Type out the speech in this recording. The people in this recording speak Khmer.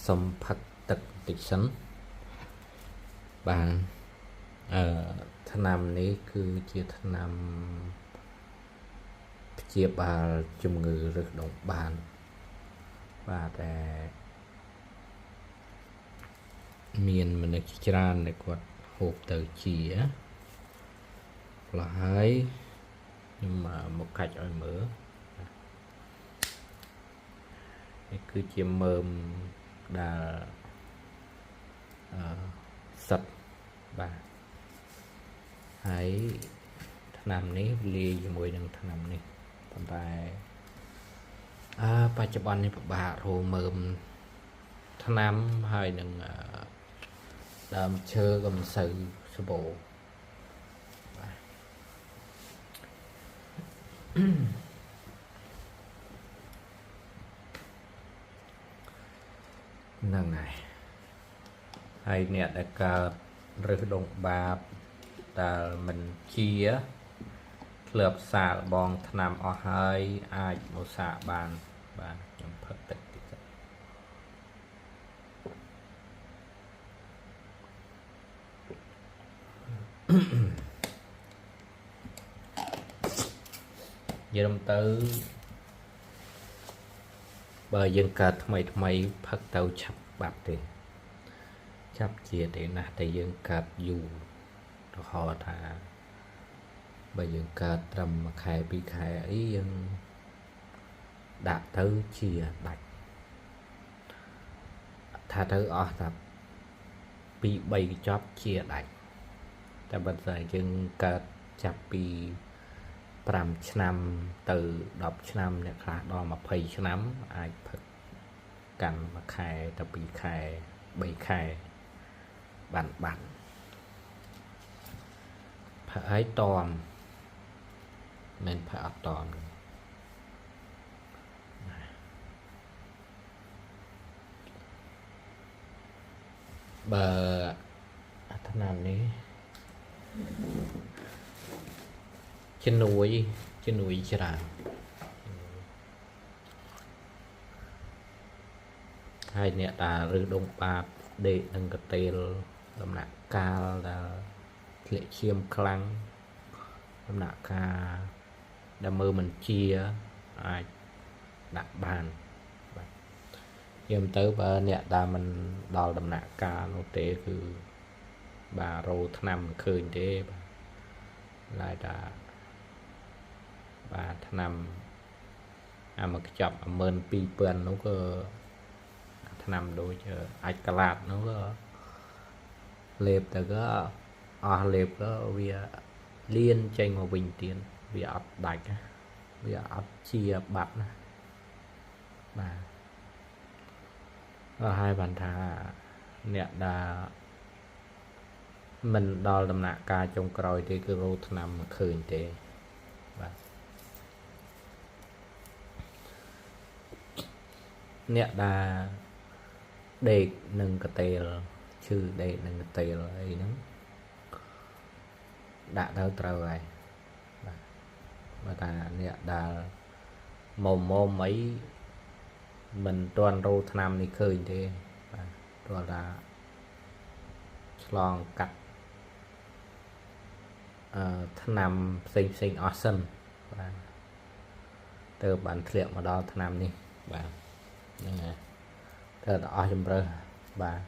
សំផឹកទឹកតិចសិនបានថ្នាំនេះគឺជាថ្នាំព្យាបាលជំងឺរឹសដុំបានបាទតែមានមនុស្សច្រើនដែលគាត់ហូបទៅជាផ្លោះហើយខ្ញុំមកកាច់ឲ្យមើលនេះគឺជាមើមដែលសិតបាទហើយថ្នាំនេះលាយជាមួយនឹងថ្នាំនេះប៉ុន្តែបច្ចុប្បន្ននេះពិបាករកមើមថ្នាំហើយនឹងដើមឈើក៏មិនសូវសម្បូរបាទហ្នឹងហើយអ្នកដែលកើតរឹសដុំបាបដែលមិនជាធ្លាប់សាកបងថ្នាំអស់ហើយអាចមកសាកបានបាទខ្ញុំផឹកទឹកតិចនិយាយទៅបើយើងកើតថ្មីផឹកទៅឆាប់បាត់ទេចាប់ជាទេណាស់តែយើងកើតយូរទៅហៅថាបើយើងកើតត្រឹម1ខែ2ខែអីយើងដាក់ទៅជាដាច់ថាទៅអស់តែ2-3កញ្ចប់ជាដាច់តែបើតែយើងកើតចាប់ពី5ឆ្នាំទៅ10ឆ្នាំអ្នកខ្លះដល់20ឆ្នាំអាចផឹកកាន់1ខែទៅ2ខែ3ខែបានផឹកឲ្យតមមិនផឹកអត់តមបើថ្នាំនេះជំនួយច្រើនហើយអ្នកដែលឬដងបាបដេកនឹងកតេលដំណាក់កាលដែលធ្លាក់ឈាមខ្លាំងដំណាក់កាលដែលមើលមិនជាអាចដាក់បានបាទយាមទៅបើអ្នកដែលមិនដល់ដំណាក់កាលនោះទេគឺបាទរោថ្នាំមិនឃើញទេបាទឡាយតាបាទថ្នាំមកខ្ចប់12000នោះក៏ថ្នាំដូចអាចក្លាតនោះក៏លេបទៅក៏អស់លេបក៏វាលៀនចេញមកវិញទៀតវាអត់ដាច់វាអត់ជាបាត់ណាបាទហើយបានថាអ្នកដែលមិនដល់ដំណាក់កាលចុងក្រោយទេគឺរោថ្នាំមិនឃើញទេបាទអ្នកដែលដេកនឹងកតេលឈឺដេកនឹងកតេលអីហ្នឹងដាក់ទៅត្រូវហើយបាទបើថាអ្នកដែលមុំអីមិនទាន់រោថ្នាំនេះឃើញទេបាទព្រោះថាឆ្លងកាត់ថ្នាំផ្សេងអស់សិនបាទទៅបានធ្លាក់មកដល់ថ្នាំនេះបាទហ្នឹងហើយត្រូវតែអស់ជំរើសបាទ